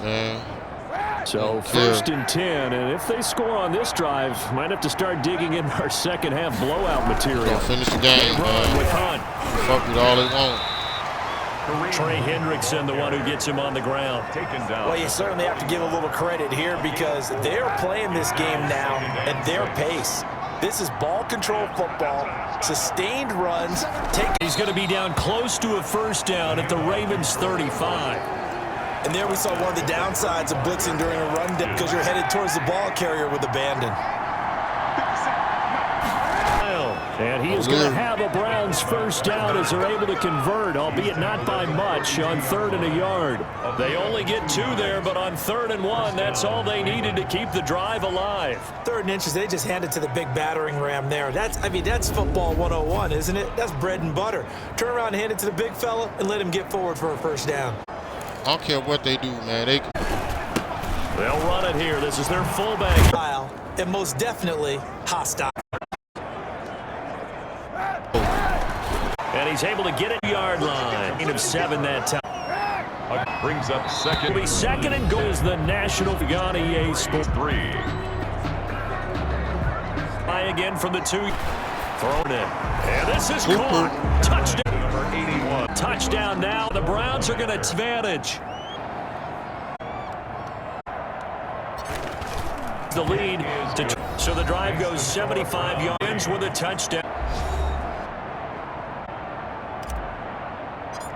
man. So first and 10, and if they score on this drive, might have to start digging in our second half blowout material. Gonna finish the game, man. With Hunt. Fuck with all they want. Trey Hendrickson, the one who gets him on the ground. Well, you certainly have to give a little credit here because they're playing this game now at their pace. This is ball control football, sustained runs. He's going to be down close to a first down at the Ravens 35. And there we saw one of the downsides of blitzing during a run because you're headed towards the ball carrier with abandon. And he is going to have a Browns first down as they're able to convert, albeit not by much, on 3rd and a yard. They only get 2 there, but on 3rd and 1, that's all they needed to keep the drive alive. 3rd and inches, they just hand it to the big battering ram there. That's football 101, isn't it? That's bread and butter. Turn around and hand it to the big fella and let him get forward for a first down. I don't care what they do, man. They'll run it here. This is their fullback. And most definitely hostile. And he's able to get it yard line. Gain of 7 that time. Brings up second. It'll be second and goal as the National Ghana EA Sports 3. By again from the 2. Thrown in. And this is caught. Touchdown. Number 81. Touchdown now. The Browns are going to advantage. The lead. So the drive goes 75 yards with a touchdown.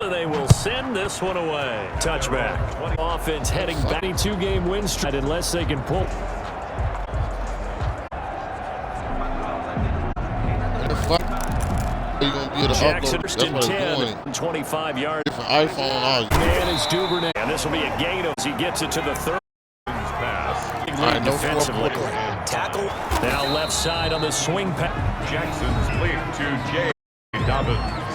They will send this one away. Touchback. Offense heading back. 2-game win streak unless they can pull. Jackson in 10, 25 yards. Different iPhone. Man is Duvernay. And this will be a gain as he gets it to the 3rd. Pass. Right, no Defensively. Tackle. Now left side on the swing pass. Jackson's lead to Jay Dobbins.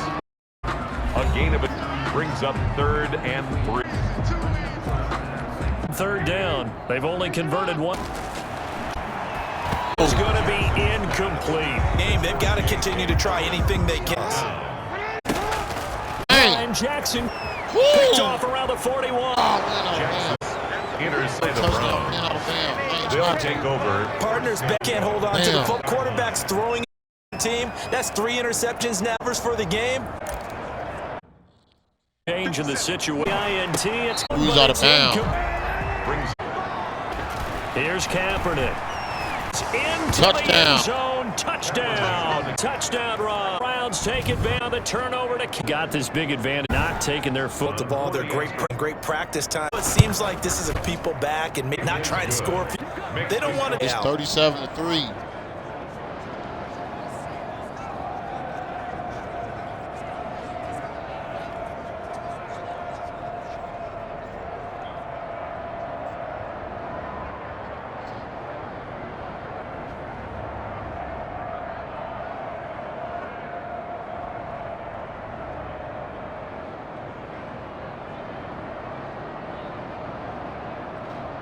A gain of it brings up 3rd and 3. 3rd down. They've only converted 1. It's going to be incomplete. They've got to continue to try anything they can. And Jackson picked off around the 41. Intercept the Browns. They'll take over. Partners can't hold on to the foot. Quarterback's throwing the team. That's 3 interceptions now for the game. Change in the situation. INT. It's out of bounds. Here's Kaepernick. Into Touchdown. the end zone. Touchdown. Touchdown run. Browns take advantage of the turnover. Got this big advantage. Not taking their foot. The ball. They're great practice time. It seems like this is a people back and not trying to score. They don't want to. It's 37-3.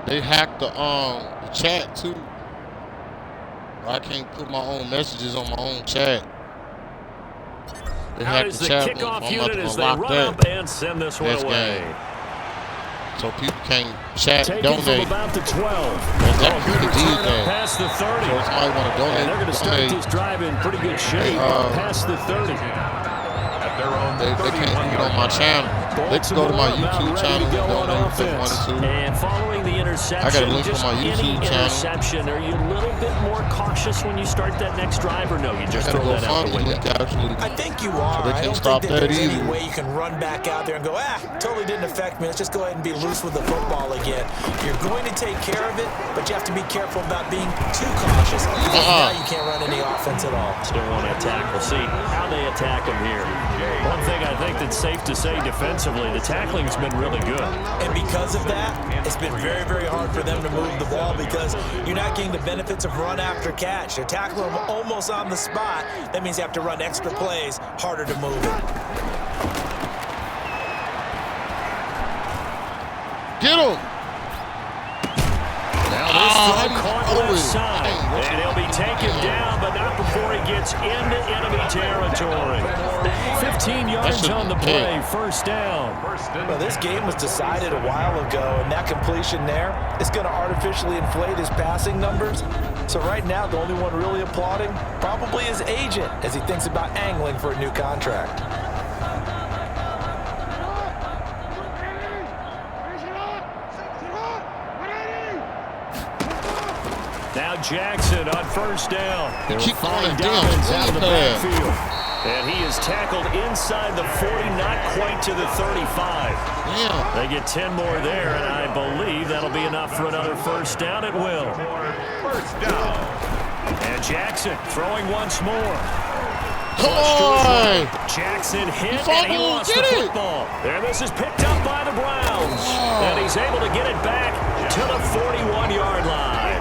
They hacked the chat too. I can't put my own messages on my own chat. They hacked the chat. Kickoff I'm unit about as to they lock run that up and send this one next away. game. So people can't chat and Taken from donate. about the 12. That could have did that. Past the 30. So if somebody want to donate, And they're going to start this drive in pretty good shape. Past the 30. At their own They can't get on my channel. They can go to my YouTube channel and donate if they wanted to. And following the interception, I got a link just on my YouTube any channel. interception, are you a little bit more cautious when you start that next drive, or no? You just throw that out the window? I think you are. So they I can't don't stop think that that there's any either. way you can run back out there and go, totally didn't affect me. Let's just go ahead and be loose with the football again. You're going to take care of it, but you have to be careful about being too cautious. Now you can't run any offense at all. Still want to attack. We'll see how they attack him here. One thing I think that's safe to say defensively, the tackling's been really good. And because of that, it's been very, very hard for them to move the ball because you're not getting the benefits of run after catch. They're tackling them almost on the spot. That means you have to run extra plays, harder to move it. Get him! This throw caught left side. And he'll be taken down, but not before he gets into enemy territory. 15 yards on the play, first down. Well, this game was decided a while ago, and that completion there is going to artificially inflate his passing numbers. So right now, the only one really applauding probably his agent as he thinks about angling for a new contract. Now Jackson on first down. Keep going Dobbins down out of the backfield. And he is tackled inside the 40, not quite to the 35. Yeah. They get 10 more there, and I believe that'll be enough for another first down. It will. First down. And Jackson throwing once more. Come on! Jackson hit, and he lost the football. And this is picked up by the Browns. And he's able to get it back to the 41-yard line.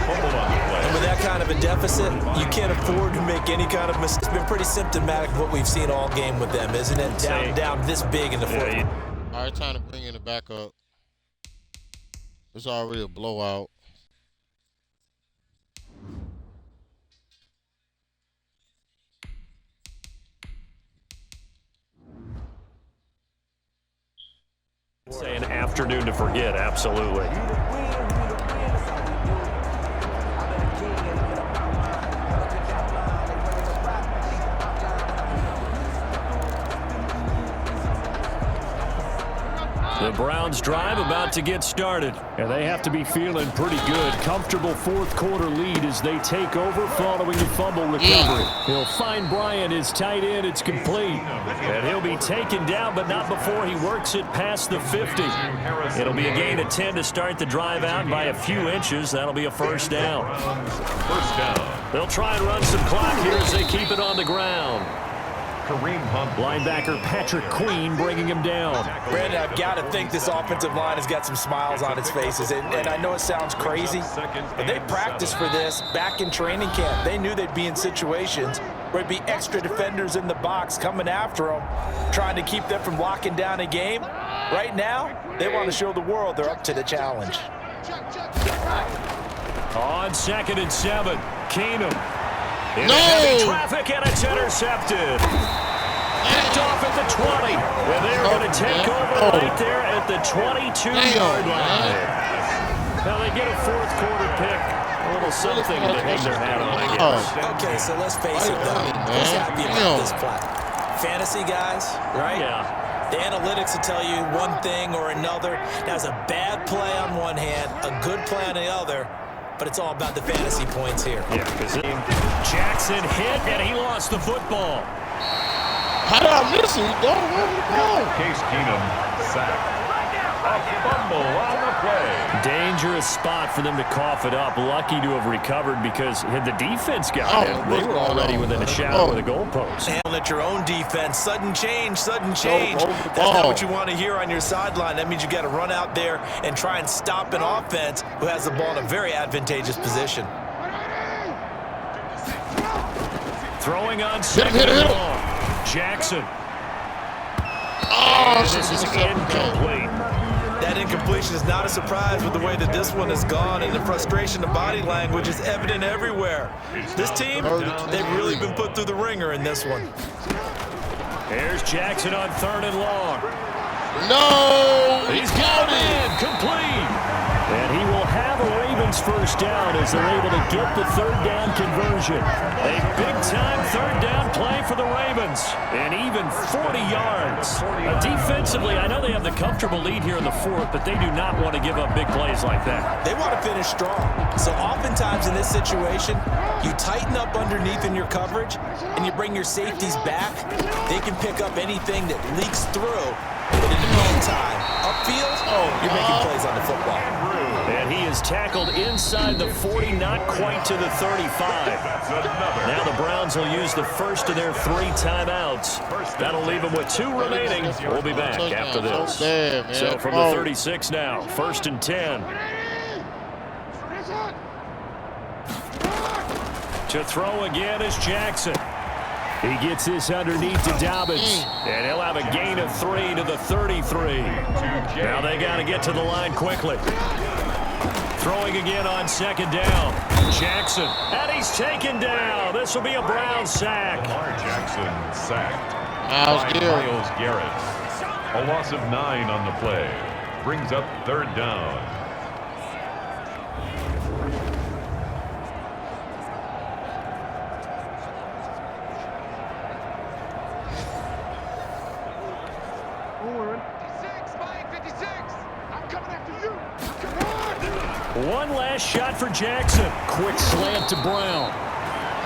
And with that kind of a deficit, you can't afford to make any kind of mistake. It's been pretty symptomatic of what we've seen all game with them, isn't it? Down this big in the fourth. All right, time to bring in the backup. It's already a blowout. Say an afternoon to forget, absolutely. The Browns drive about to get started. And they have to be feeling pretty good. Comfortable fourth quarter lead as they take over following the fumble recovery. He'll find Bryant, his tight end. It's complete. And he'll be taken down, but not before he works it past the 50. It'll be a gain of 10 to start the drive out by a few inches. That'll be a first down. First down. They'll try and run some clock here as they keep it on the ground. Kareem Hunt. Linebacker Patrick Queen bringing him down. Brandon, I've got to think this offensive line has got some smiles on its faces. And I know it sounds crazy, but they practiced for this back in training camp. They knew they'd be in situations where there'd be extra defenders in the box coming after them, trying to keep them from locking down a game. Right now, they want to show the world they're up to the challenge. On 2nd and 7, Keenum. In No! traffic, and it's intercepted. Picked off at the 20. And they're going to take over right there at the 22-yard line. Now they get a fourth quarter pick. A little something to hang their hat on, I guess. Okay, so let's face it, though. Who's happy about this play? Fantasy guys, right? Yeah. The analytics will tell you one thing or another. That's a bad play on one hand, a good play on the other. But it's all about the fantasy points here. Yeah, because Jackson hit, and he lost the football. How did I miss it? Case Keenum sacked. A fumble on the play. Dangerous spot for them to cough it up. Lucky to have recovered because had the defense got it, they were already within a shadow of the goalpost. Handle at your own defense. Sudden change, sudden change. That's not what you want to hear on your sideline. That means you got to run out there and try and stop an offense who has the ball in a very advantageous position. Throwing on 2nd and long. Jackson. Oh, This is incomplete. That incompletion is not a surprise with the way that this one has gone, and the frustration of body language is evident everywhere. This team, they've really been put through the ringer in this one. Here's Jackson on 3rd and long. No! He's got it in, complete. And he will have a Ravens first down as they're able to get the 3rd down conversion. A big-time 3rd down play for the Ravens. And even 40 yards. Defensively, I know they have the comfortable lead here in the 4th, but they do not want to give up big plays like that. They want to finish strong. So oftentimes in this situation, you tighten up underneath in your coverage, and you bring your safeties back. They can pick up anything that leaks through. But in the meantime, upfield, you're making plays on the football. And he is tackled inside the 40, not quite to the 35. Now the Browns will use the first of their 3 timeouts. That'll leave them with 2 remaining. We'll be back after this. So from the 36 now, 1st and 10. To throw again is Jackson. He gets this underneath to Dobbins, and he'll have a gain of 3 to the 33. Now they got to get to the line quickly. Throwing again on second down. Jackson. And he's taken down. This will be a Brown sack. Lamar Jackson sacked Myles by Garrett. Myles Garrett. A loss of 9 on the play. Brings up third down. One last shot for Jackson. Quick slant to Brown.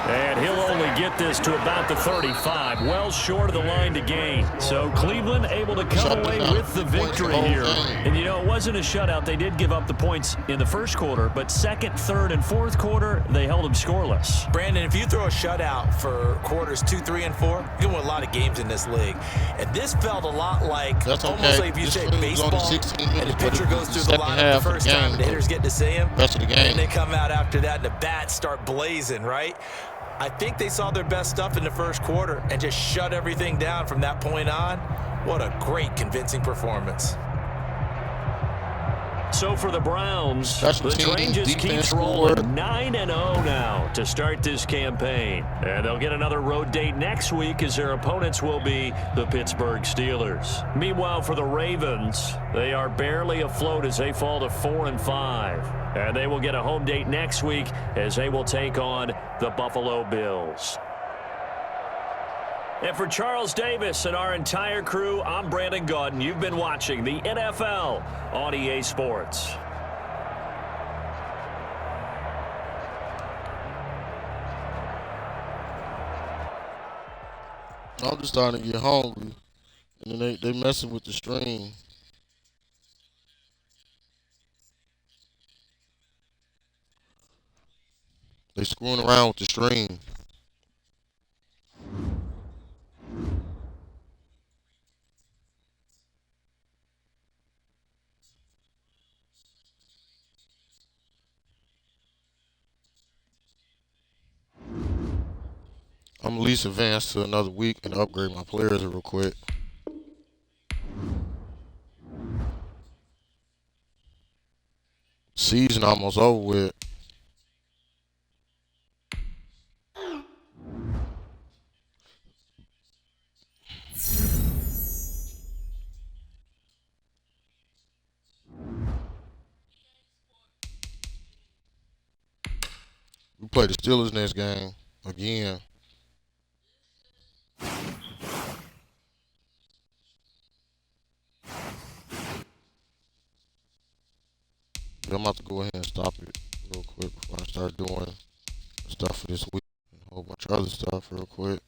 And he'll only get this to about the 35, well short of the line to gain. So Cleveland able to come away with the victory here. And, you know, it wasn't a shutout. They did give up the points in the first quarter, but second, third, and fourth quarter, they held them scoreless. Brandon, if you throw a shutout for quarters 2, 3, and 4, you're going to win a lot of games in this league. And this felt a lot like, almost like if you say baseball, and the pitcher goes through the lineup the first time, and the hitters get to see him, and they come out after that, and the bats start blazing, right? I think they saw their best stuff in the first quarter and just shut everything down from that point on. What a great, convincing performance. So for the Browns, the train just keeps rolling 9-0 now to start this campaign. And they'll get another road date next week as their opponents will be the Pittsburgh Steelers. Meanwhile, for the Ravens, they are barely afloat as they fall to 4-5. And they will get a home date next week as they will take on the Buffalo Bills. And for Charles Davis and our entire crew, I'm Brandon Gaudin. You've been watching the NFL on EA Sports. I'm just starting to get hungry. And then they messing with the stream. They screwing around with the stream. I'm at least advanced to another week and upgrade my players real quick. Season almost over with. We play the Steelers next game again. I'm about to go ahead and stop it real quick before I start doing stuff for this week and a whole bunch of other stuff real quick.